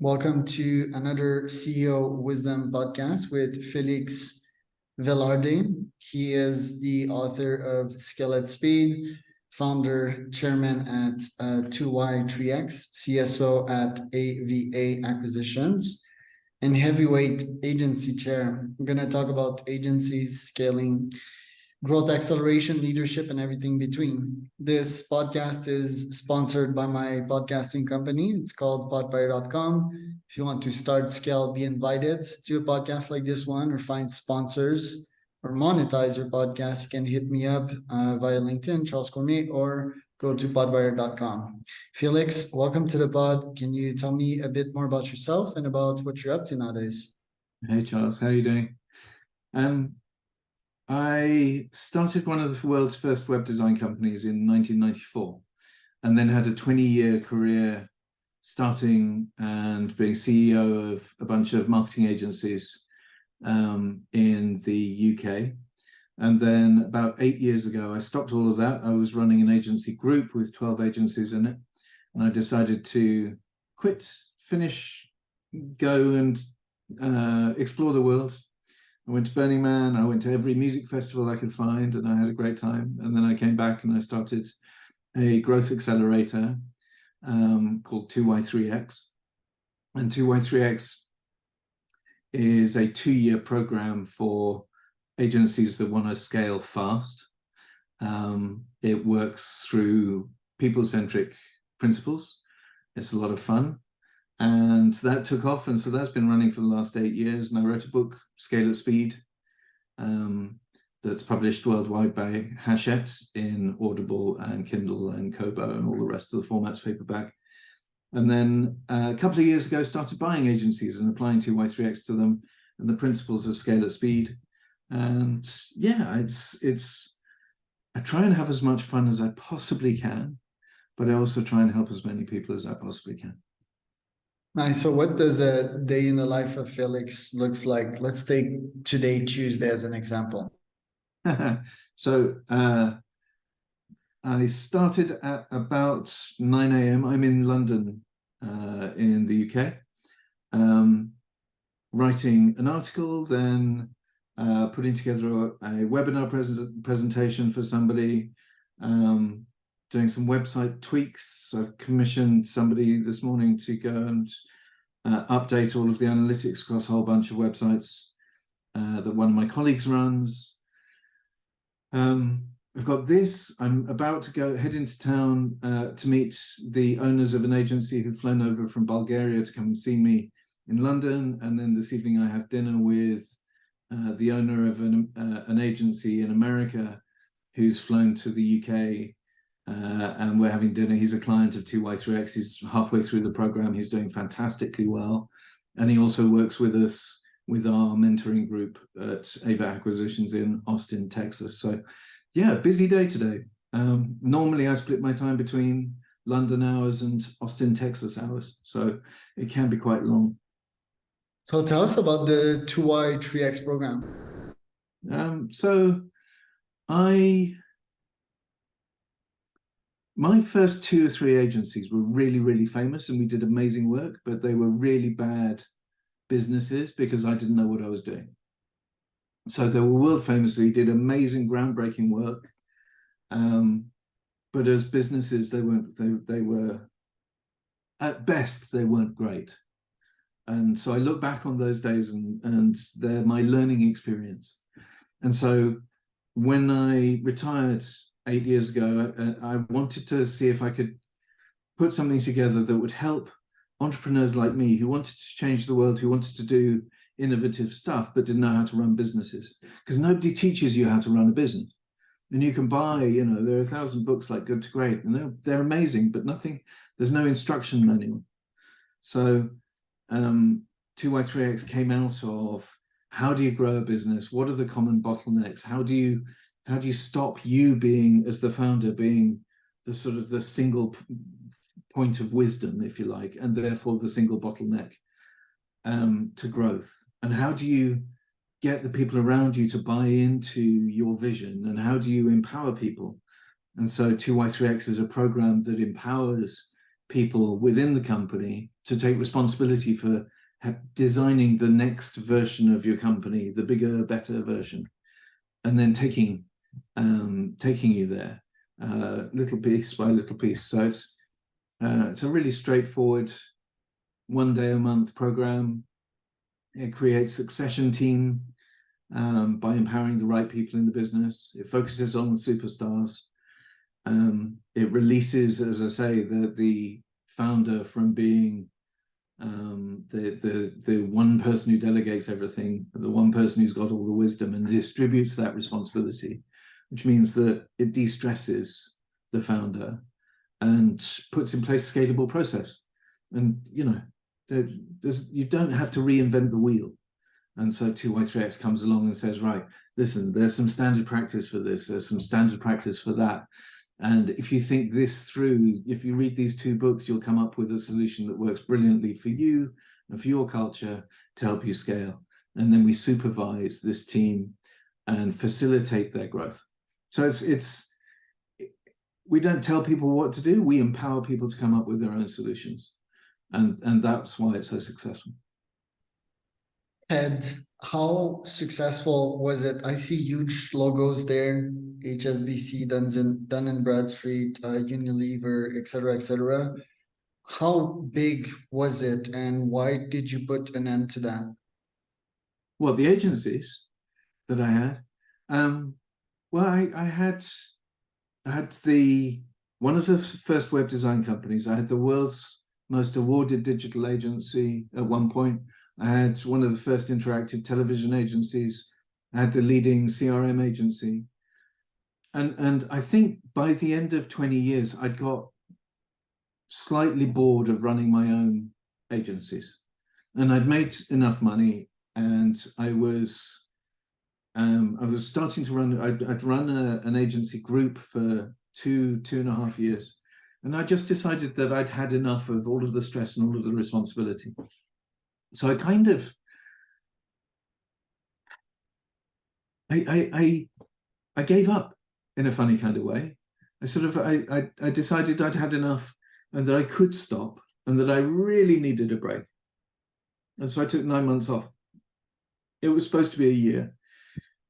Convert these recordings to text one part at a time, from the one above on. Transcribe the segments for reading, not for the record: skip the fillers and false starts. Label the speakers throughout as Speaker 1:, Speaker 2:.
Speaker 1: Welcome to another CEO Wisdom podcast with Felix Velarde. He is the author of Scale at Speed, founder, chairman at 2Y3X, CSO at AVA Acquisitions, and heavyweight agency chair. We're going to talk about agencies, scaling, growth acceleration, leadership, and everything between. This podcast is sponsored by my podcasting company. It's called podfire.com. If you want to start, scale, be invited to a podcast like this one, or find sponsors or monetize your podcast, you can hit me up via LinkedIn, Charles Cormier, or go to podfire.com. Felix, welcome to the pod. Can you tell me a bit more about yourself and about what you're up to nowadays?
Speaker 2: Hey, Charles, how are you doing? I started one of the world's first web design companies in 1994, and then had a 20-year career starting and being CEO of a bunch of marketing agencies in the UK. And then about 8 years ago, I stopped all of that. I was running an agency group with 12 agencies in it, and I decided to quit, finish, go and explore the world. I went to Burning Man, I went to every music festival I could find, and I had a great time. And then I came back and I started a growth accelerator called 2Y3X. And 2Y3X is a 2-year program for agencies that want to scale fast. It works through people-centric principles. It's a lot of fun. And that took off, and so that's been running for the last 8 years. And I wrote a book, Scale at Speed, that's published worldwide by Hachette in Audible and Kindle and Kobo and all the rest of the formats, paperback. And then a couple of years ago, started buying agencies and applying 2Y3X to them and the principles of Scale at Speed. And yeah, I try and have as much fun as I possibly can, but I also try and help as many people as I possibly can.
Speaker 1: Nice. So what does a day in the life of Felix looks like? Let's take today, Tuesday, as an example.
Speaker 2: So I started at about 9 a.m. I'm in London, in the UK, writing an article, then putting together a webinar presentation for somebody, doing some website tweaks. I've commissioned somebody this morning to go and update all of the analytics across a whole bunch of websites that one of my colleagues runs. I've got this. I'm about to head into town to meet the owners of an agency who've flown over from Bulgaria to come and see me in London. And then this evening I have dinner with the owner of an agency in America who's flown to the UK. And we're having dinner. He's a client of 2Y3X. He's halfway through the program. He's doing fantastically well. And he also works with us with our mentoring group at AVA Acquisitions in Austin, Texas. So yeah, busy day today. Normally I split my time between London hours and Austin, Texas hours. So it can be quite long.
Speaker 1: So tell us about the 2Y3X program.
Speaker 2: My first 2 or 3 agencies were really, really famous, and we did amazing work, but they were really bad businesses because I didn't know what I was doing. So they were world famous. We did amazing, groundbreaking work, but as businesses, they were at best, they weren't great. And so I look back on those days, and they're my learning experience. And so when I retired 8 years ago, I wanted to see if I could put something together that would help entrepreneurs like me who wanted to change the world, who wanted to do innovative stuff, but didn't know how to run businesses. Because nobody teaches you how to run a business. And you can buy, there are 1,000 books like Good to Great, and they're amazing, but there's no instruction manual. So 2Y3X came out of, how do you grow a business? What are the common bottlenecks? How do you stop you being, as the founder, being the sort of the single point of wisdom, if you like, and therefore the single bottleneck to growth? And how do you get the people around you to buy into your vision? And how do you empower people? And so 2Y3X is a program that empowers people within the company to take responsibility for designing the next version of your company, the bigger, better version, and then taking you there, little piece by little piece. So it's a really straightforward 1 day a month program. It creates succession team by empowering the right people in the business. It focuses on the superstars. It releases, as I say, the founder from being the one person who delegates everything, the one person who's got all the wisdom, and distributes that responsibility, which means that it de-stresses the founder and puts in place a scalable process. And you don't have to reinvent the wheel. And so 2Y3X comes along and says, right, listen, there's some standard practice for this, there's some standard practice for that. And if you think this through, if you read these 2 books, you'll come up with a solution that works brilliantly for you and for your culture to help you scale. And then we supervise this team and facilitate their growth. So we don't tell people what to do, we empower people to come up with their own solutions. And that's why it's so successful.
Speaker 1: And how successful was it? I see huge logos there: HSBC, Dun and Bradstreet, Unilever, etc., etc. How big was it, and why did you put an end to that?
Speaker 2: Well, the agencies that I had, well, I had one of the first web design companies. I had the world's most awarded digital agency at one point. I had one of the first interactive television agencies. I had the leading CRM agency. And I think by the end of 20 years, I'd got slightly bored of running my own agencies. And I'd made enough money, and I was starting to run, I'd run an agency group for two and a half years. And I just decided that I'd had enough of all of the stress and all of the responsibility. So I kind of, I gave up in a funny kind of way. I decided I'd had enough and that I could stop and that I really needed a break. And so I took 9 months off. It was supposed to be a year,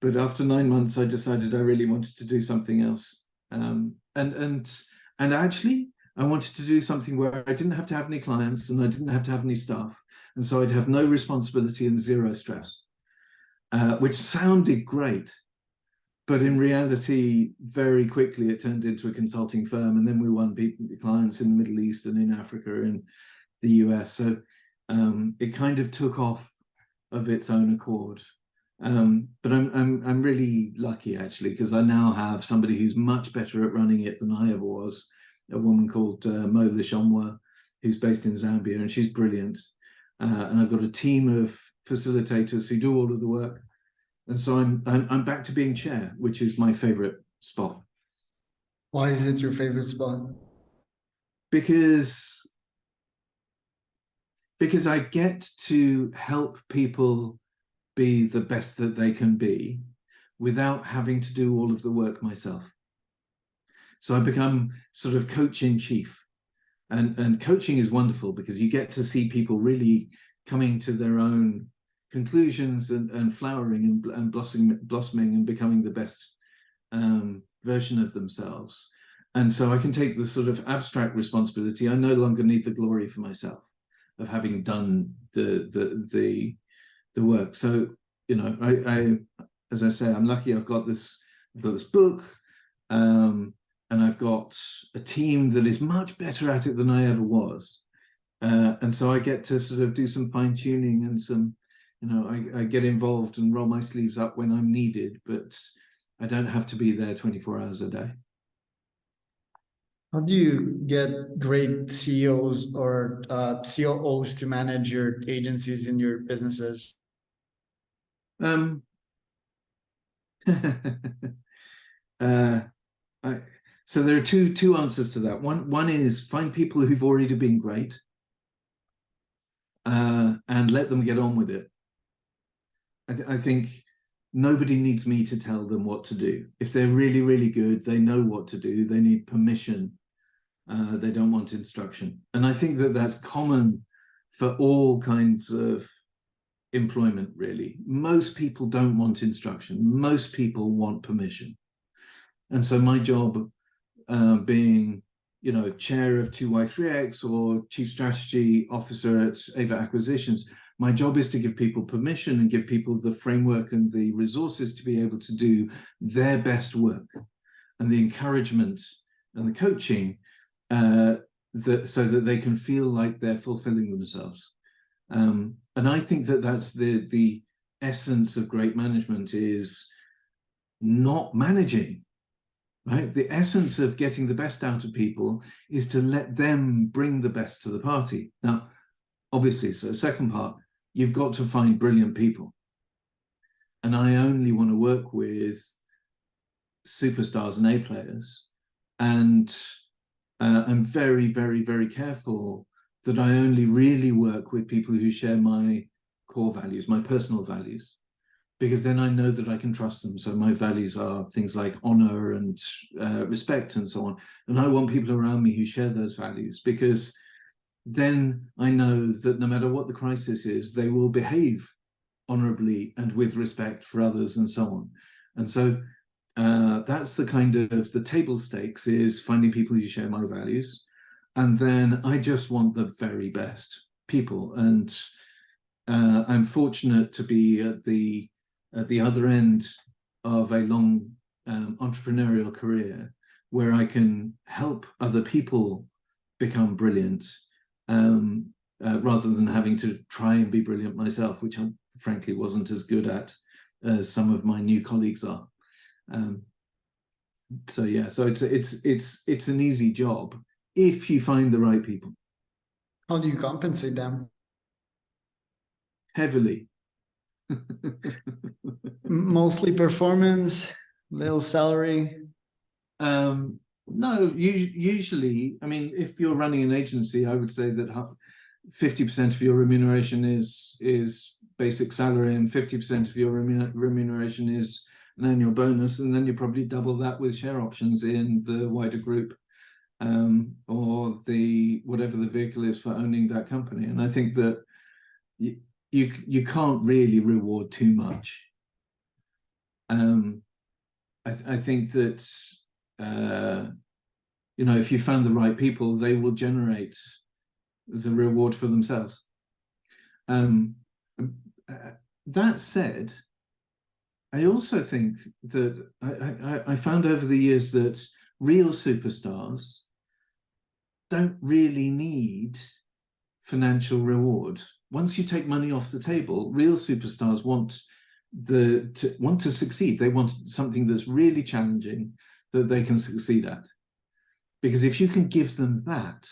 Speaker 2: but after 9 months, I decided I really wanted to do something else. And actually, I wanted to do something where I didn't have to have any clients and I didn't have to have any staff. And so I'd have no responsibility and zero stress, which sounded great. But in reality, very quickly, it turned into a consulting firm. And then we won clients in the Middle East and in Africa and the US. So it kind of took off of its own accord. But I'm really lucky, actually, because I now have somebody who's much better at running it than I ever was, a woman called Mo Lishomwa, who's based in Zambia, and she's brilliant. And I've got a team of facilitators who do all of the work. And so I'm back to being chair, which is my favorite spot.
Speaker 1: Why is it your favorite spot?
Speaker 2: Because I get to help people be the best that they can be without having to do all of the work myself. So I become sort of coach in chief. And coaching is wonderful because you get to see people really coming to their own conclusions and flowering and blossoming and becoming the best version of themselves. And so I can take the sort of abstract responsibility. I no longer need the glory for myself of having done the work. So, you know, I as I say, I'm lucky I've got this book. And I've got a team that is much better at it than I ever was. And so I get to sort of do some fine tuning and some, you know, I get involved and roll my sleeves up when I'm needed, but I don't have to be there 24 hours a day.
Speaker 1: How do you get great CEOs or COOs to manage your agencies and your businesses?
Speaker 2: So there are two answers to that. One is find people who've already been great and let them get on with it. I think nobody needs me to tell them what to do. If they're really, really good, they know what to do. They need permission They don't want instruction. And I think that that's common for all kinds of employment, really. Most people don't want instruction. Most people want permission. And so my job, being, chair of 2Y3X or chief strategy officer at Ava Acquisitions, my job is to give people permission and give people the framework and the resources to be able to do their best work, and the encouragement and the coaching so that they can feel like they're fulfilling themselves. And I think that that's the essence of great management, is not managing, right? The essence of getting the best out of people is to let them bring the best to the party. Now, obviously, so second part, you've got to find brilliant people. And I only want to work with superstars and A players. And I'm very, very, very careful that I only really work with people who share my core values, my personal values, because then I know that I can trust them. So my values are things like honor and respect and so on. And I want people around me who share those values, because then I know that no matter what the crisis is, they will behave honorably and with respect for others and so on. And so that's the kind of the table stakes, is finding people who share my values. And then I just want the very best people. And I'm fortunate to be at the other end of a long entrepreneurial career, where I can help other people become brilliant, rather than having to try and be brilliant myself, which I frankly wasn't as good at as some of my new colleagues are. So yeah, so it's an easy job if you find the right people.
Speaker 1: How do you compensate them?
Speaker 2: Heavily.
Speaker 1: Mostly performance, little salary.
Speaker 2: No, usually, I mean, if you're running an agency, I would say that 50% of your remuneration is basic salary, and 50% of your remuneration is an annual bonus, and then you probably double that with share options in the wider group, or whatever the vehicle is for owning that company. And I think that you can't really reward too much. I think that if you found the right people, they will generate the reward for themselves. That said, I also think that I found over the years that real superstars don't really need financial reward. Once you take money off the table, real superstars want to succeed. They want something that's really challenging that they can succeed at. Because if you can give them that,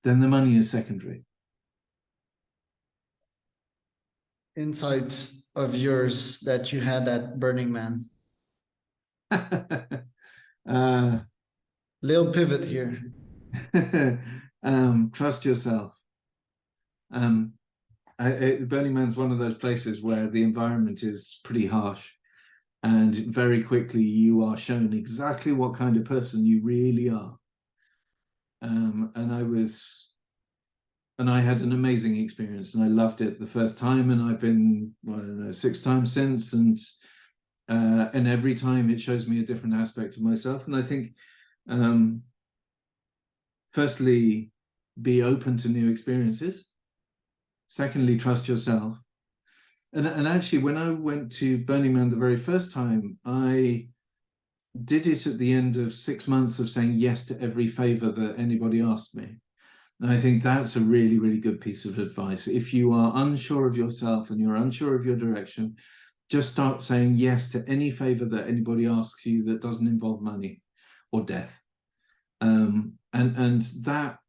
Speaker 2: then the money is secondary.
Speaker 1: Insights of yours that you had at Burning Man. Little pivot here.
Speaker 2: Trust yourself. Burning Man's one of those places where the environment is pretty harsh, and very quickly you are shown exactly what kind of person you really are. And I had an amazing experience, and I loved it the first time, and I've been, I don't know, 6 times since, and every time it shows me a different aspect of myself. And I think, firstly, be open to new experiences. Secondly, trust yourself. And actually, when I went to Burning Man the very first time, I did it at the end of 6 months of saying yes to every favor that anybody asked me. And I think that's a really, really good piece of advice. If you are unsure of yourself and you're unsure of your direction, just start saying yes to any favor that anybody asks you that doesn't involve money or death. And that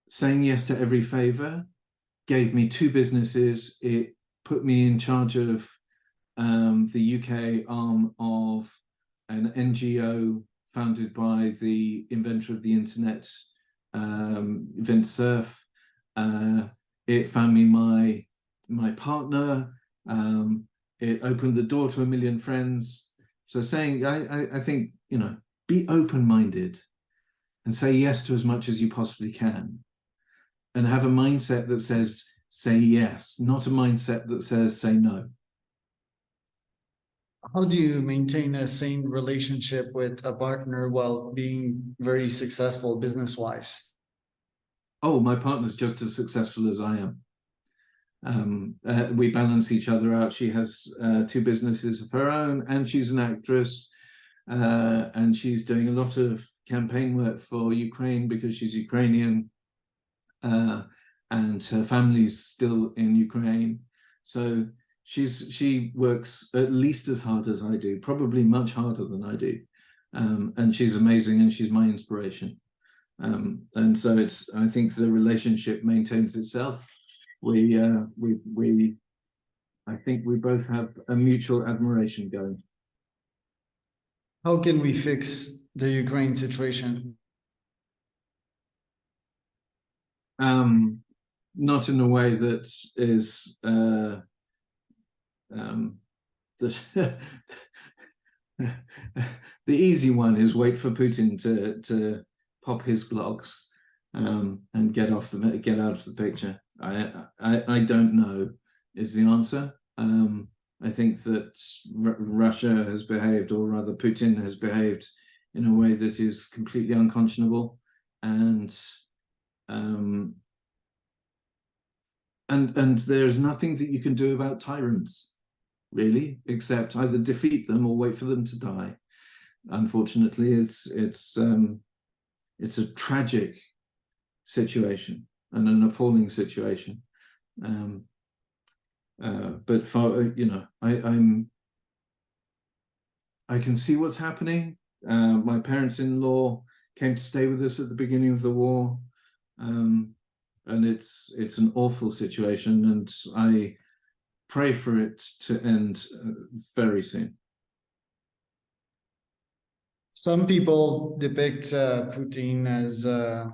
Speaker 2: saying yes to every favor gave me 2 businesses. It put me in charge of the UK arm of an NGO founded by the inventor of the internet, Vint Cerf. It found me my partner. It opened the door to 1 million friends. So saying, I think, be open-minded. and say yes to as much as you possibly can, and have a mindset that says say yes, not a mindset that says say no.
Speaker 1: How do you maintain a sane relationship with a partner while being very successful business-wise?
Speaker 2: Oh, my partner's just as successful as I am. We balance each other out. She has two businesses of her own, and she's an actress, and she's doing a lot of campaign work for Ukraine because she's Ukrainian, and her family's still in Ukraine. So she works at least as hard as I do, probably much harder than I do, and she's amazing, and she's my inspiration. And so I think the relationship maintains itself. I think we both have a mutual admiration going.
Speaker 1: How can we fix the Ukraine situation?
Speaker 2: Not in a way that is the the easy one is wait for Putin to pop his clogs, and get out of the picture. I don't know is the answer. I think that Russia has behaved, or rather Putin has behaved, in a way that is completely unconscionable, and there's nothing that you can do about tyrants, really, except either defeat them or wait for them to die. Unfortunately, it's a tragic situation and an appalling situation. But for I can see what's happening. My parents-in-law came to stay with us at the beginning of the war, and it's an awful situation, and I pray for it to end very soon.
Speaker 1: Some people depict Putin as a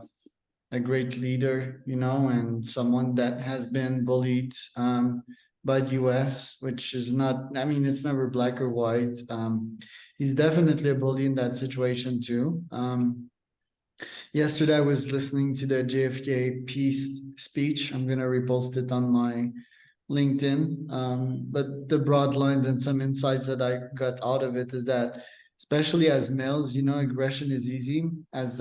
Speaker 1: great leader, and someone that has been bullied by the US, which is not, I mean, it's never black or white. He's definitely a bully in that situation too. Yesterday, I was listening to the JFK peace speech. I'm going to repost it on my LinkedIn. But the broad lines and some insights that I got out of it is that, especially as males, aggression is easy. As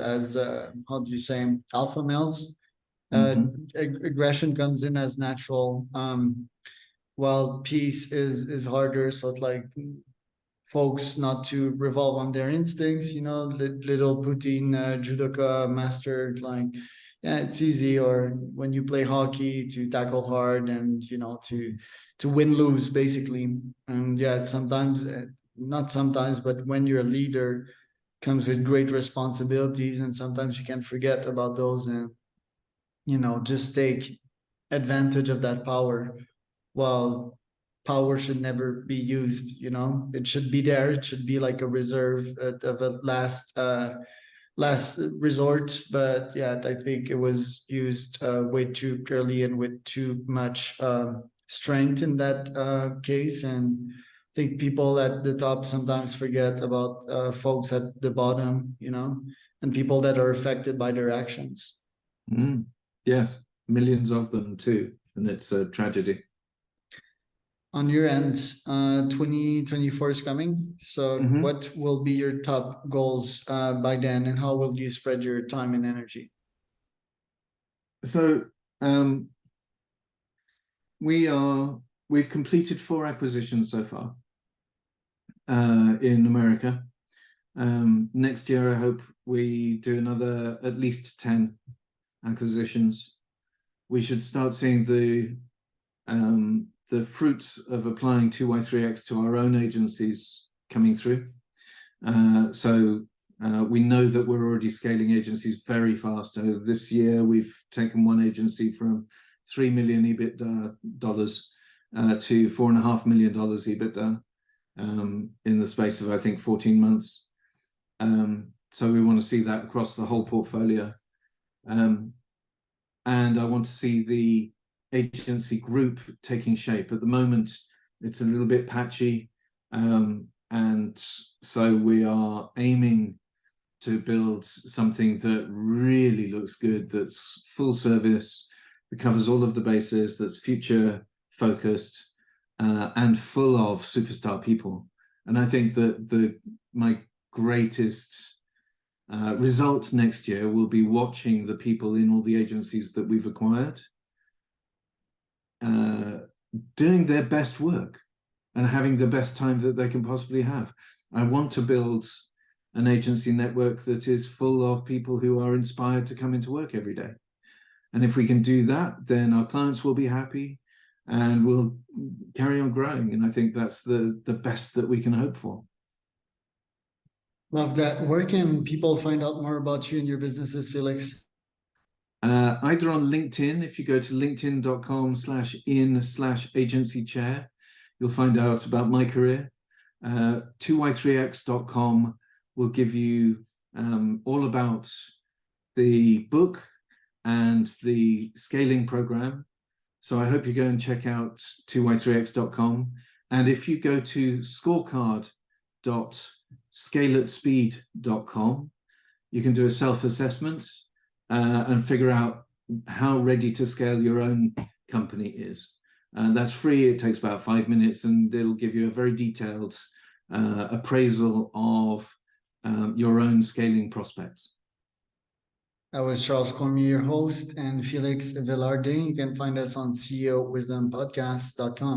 Speaker 1: how do you say, alpha males, aggression comes in as natural. While peace is harder. So it's like folks not to revolve on their instincts, little Putin judoka master, like, yeah, it's easy. Or when you play hockey, to tackle hard and, to win, lose, basically. And yeah, sometimes, not sometimes, but when you're a leader, comes with great responsibilities, and sometimes you can forget about those and, just take advantage of that power. Well, power should never be used, it should be there. It should be like a reserve of a last resort. But yeah, I think it was used way too early and with too much strength in that case. And I think people at the top sometimes forget about folks at the bottom, and people that are affected by their actions.
Speaker 2: Yes, millions of them too, and it's a tragedy.
Speaker 1: On your end, 2024 is coming. So what will be your top goals by then, and how will you spread your time and energy?
Speaker 2: So we've completed 4 acquisitions so far in America. Next year, I hope we do another at least 10 acquisitions. We should start seeing the fruits of applying 2y3x to our own agencies coming through. So we know that we're already scaling agencies very fast. This year, we've taken one agency from $3 million EBITDA to $4.5 million EBITDA in the space of, I think, 14 months. So we want to see that across the whole portfolio. And I want to see the agency group taking shape. At the moment, it's a little bit patchy. And so we are aiming to build something that really looks good, that's full service, that covers all of the bases, that's future focused, and full of superstar people. And I think that my greatest result next year will be watching the people in all the agencies that we've acquired doing their best work and having the best time that they can possibly have. I want to build an agency network that is full of people who are inspired to come into work every day. And if we can do that, then our clients will be happy and we'll carry on growing. And I think that's the best that we can hope for.
Speaker 1: Love that. Where can people find out more about you and your businesses, Felix?
Speaker 2: Either on LinkedIn, if you go to linkedin.com/in/agency chair, you'll find out about my career. 2y3x.com will give you all about the book and the scaling program. So I hope you go and check out 2y3x.com. And if you go to scorecard.scaleatspeed.com, you can do a self-assessment and figure out how ready to scale your own company is. That's free. It takes about 5 minutes, and it'll give you a very detailed appraisal of your own scaling prospects.
Speaker 1: I was Charles Cormier, your host, and Felix Velarde. You can find us on CEOwisdompodcast.com.